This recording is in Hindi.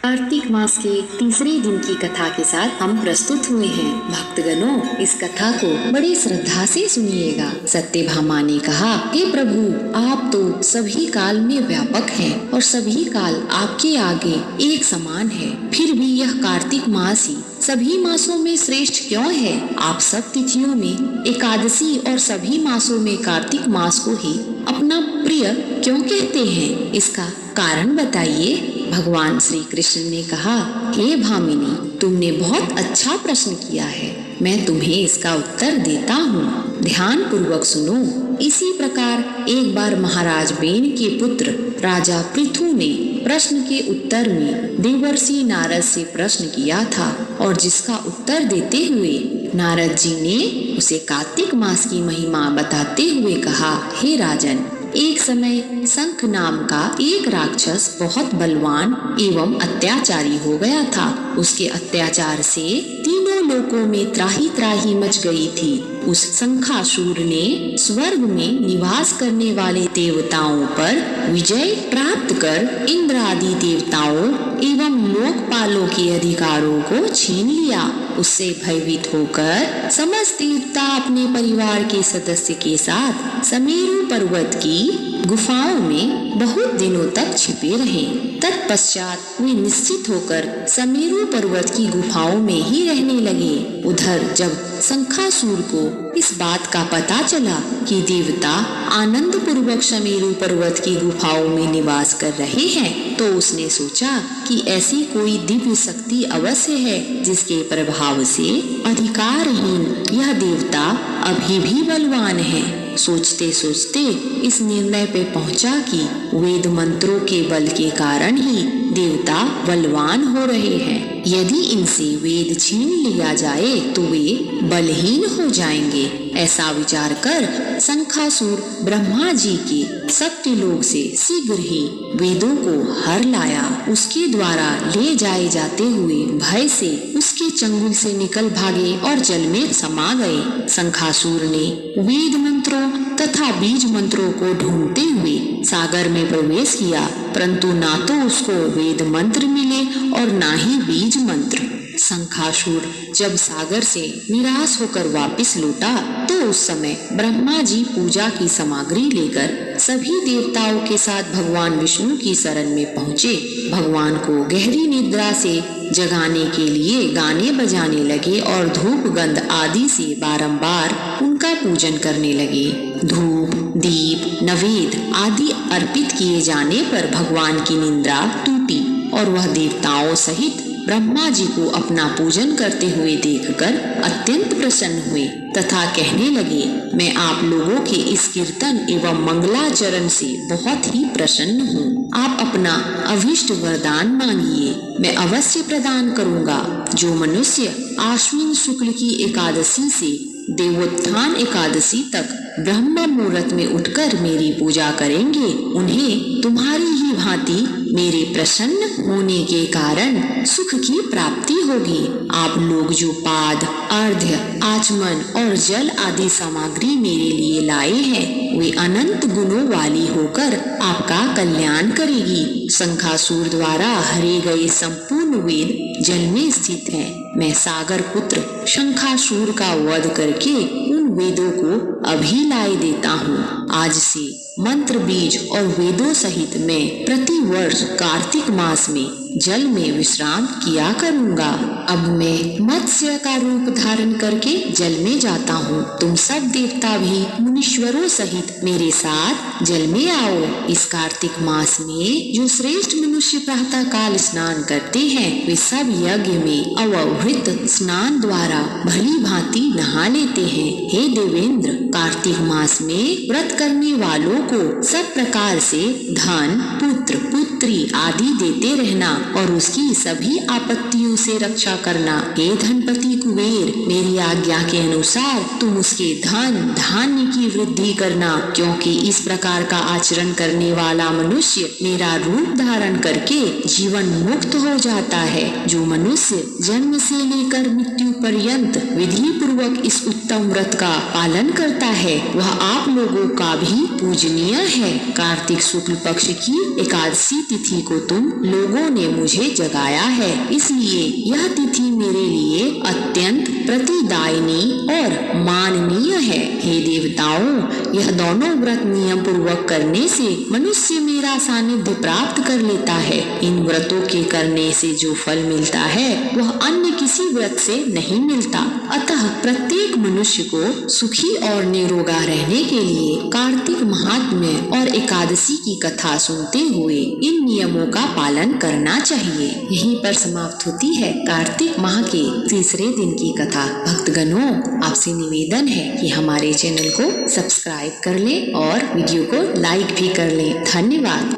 कार्तिक मास के तीसरे दिन की कथा के साथ हम प्रस्तुत हुए हैं। भक्तगणों, इस कथा को बड़ी श्रद्धा से सुनिएगा। सत्यभामा ने कहा, हे प्रभु, आप तो सभी काल में व्यापक हैं और सभी काल आपके आगे एक समान है। फिर भी यह कार्तिक मास ही सभी मासों में श्रेष्ठ क्यों है? आप सब तिथियों में एकादशी और सभी मासों में कार्तिक मास को ही अपना प्रिय क्यों कहते हैं? इसका कारण बताइए। भगवान श्री कृष्ण ने कहा, हे भामिनी, तुमने बहुत अच्छा प्रश्न किया है। मैं तुम्हें इसका उत्तर देता हूँ। ध्यान पूर्वक सुनो। इसी प्रकार एक बार महाराज बेन के पुत्र राजा पृथु ने प्रश्न के उत्तर में देवर्षि नारद से प्रश्न किया था और जिसका उत्तर देते हुए नारद जी ने उसे कार्तिक मास की महिमा बताते हुए कहा, हे राजन, एक समय शंख नाम का एक राक्षस बहुत बलवान एवं अत्याचारी हो गया था। उसके अत्याचार से तीनों लोकों में त्राही त्राही मच गई थी। उस शंखासुर ने स्वर्ग में निवास करने वाले देवताओं पर विजय प्राप्त कर इंद्र आदि देवताओं एवं लोकपालों के अधिकारों को छीन लिया। उससे भयभीत होकर समस्त देवता अपने परिवार के सदस्य के साथ समेरु पर्वत की गुफाओं में बहुत दिनों तक छिपे रहे। तत्पश्चात वे निश्चित होकर समेरु पर्वत की गुफाओं में ही रहने लगे। उधर जब शंखासुर को इस बात का पता चला कि देवता आनंद पूर्वक समेरु पर्वत की गुफाओं में निवास कर रहे हैं, तो उसने सोचा कि ऐसी कोई दिव्य शक्ति अवश्य है जिसके प्रभाव से अधिकारहीन यह देवता अभी भी बलवान है। सोचते सोचते इस निर्णय पे पहुंचा कि वेद मंत्रों के बल के कारण ही देवता बलवान हो रहे हैं। यदि इनसे वेद छीन लिया जाए तो वे बलहीन हो जाएंगे। ऐसा विचार कर शंखासुर ब्रह्मा जी के सत्यलोक से शीघ्र ही वेदों को हर लाया। उसके द्वारा ले जाए जाते हुए भय से उसके चंगुल से निकल भागे और जल में समा गए। शंखासुर ने वेद मंत्रों तथा बीज मंत्रों को ढूंढते हुए सागर में प्रवेश किया, परंतु ना तो उसको वेद मंत्र मिले और ना ही बीज मंत्र। शंखासुर जब सागर से निराश होकर वापस लौटा तो उस समय ब्रह्मा जी पूजा की सामग्री लेकर सभी देवताओं के साथ भगवान विष्णु की शरण में पहुँचे। भगवान को गहरी निद्रा से जगाने के लिए गाने बजाने लगे और धूप गंध आदि से बारंबार उनका पूजन करने लगे। धूप, दीप, नवेद आदि अर्पित किए जाने पर भगवान की निद्रा टूटी और वह देवताओं सहित ब्रह्मा जी को अपना पूजन करते हुए देखकर अत्यंत प्रसन्न हुए तथा कहने लगे, मैं आप लोगों के इस कीर्तन एवं मंगलाचरण से बहुत ही प्रसन्न हूँ। आप अपना अभीष्ट वरदान मांगिए, मैं अवश्य प्रदान करूँगा। जो मनुष्य आश्विन शुक्ल की एकादशी से देवोत्थान एकादशी तक ब्रह्म मुहूर्त में उठकर मेरी पूजा करेंगे, उन्हें तुम्हारी ही भांति मेरे प्रसन्न होने के कारण सुख की प्राप्ति होगी। आप लोग जो पाद, अर्घ्य, आचमन और जल आदि सामग्री मेरे लिए लाए हैं, वे अनंत गुणों वाली होकर आपका कल्याण करेगी। शंखासुर द्वारा हरे गए संपूर्ण वेद जल में स्थित हैं। मैं सागर पुत्र शंखासुर का वध करके उन वेदों को अभी लाए देता हूँ। आज से मंत्र, बीज और वेदों सहित मैं प्रति वर्ष कार्तिक मास में जल में विश्राम किया करूँगा। अब मैं मत्स्य का रूप धारण करके जल में जाता हूँ। तुम सब देवता भी मुनीश्वरों सहित मेरे साथ जल में आओ। इस कार्तिक मास में जो श्रेष्ठ मनुष्य प्रातः काल स्नान करते हैं, वे सब यज्ञ में अवभृत स्नान द्वारा भली भांति नहा लेते हैं। हे देवेंद्र, कार्तिक मास में व्रत करने वालों को सब प्रकार से धन, पुत्र, पुत्री आदि देते रहना और उसकी सभी आपत्तियों से रक्षा करना। हे धनपति कुबेर, मेरी आज्ञा के अनुसार तुम उसके धन धान्य की वृद्धि करना, क्योंकि इस प्रकार का आचरण करने वाला मनुष्य मेरा रूप धारण करके जीवन मुक्त हो जाता है। जो मनुष्य जन्म से लेकर मृत्यु पर्यंत विधि पूर्वक इस उत्तम व्रत का पालन करता है, वह आप लोगों का सेवा भी पूजनीय है। कार्तिक शुक्ल पक्ष की एकादशी तिथि को तुम लोगों ने मुझे जगाया है, इसलिए यह तिथि मेरे लिए अत्यंत प्रतिदायिनी और माननीय है। हे देवताओं, यह दोनों व्रत नियम पूर्वक करने से मनुष्य मेरा सानिध्य प्राप्त कर लेता है। इन व्रतों के करने से जो फल मिलता है वह अन्य किसी व्रत से नहीं मिलता। अतः प्रत्येक मनुष्य को सुखी और निरोगा रहने के लिए कार्तिक महात्म्य और एकादशी की कथा सुनते हुए इन नियमों का पालन करना चाहिए। यहीं पर समाप्त होती है कार्तिक माह के तीसरे दिन की कथा। भक्तगणों, आपसे निवेदन है कि हमारे चैनल को सब्सक्राइब कर लें और वीडियो को लाइक भी कर लें। धन्यवाद।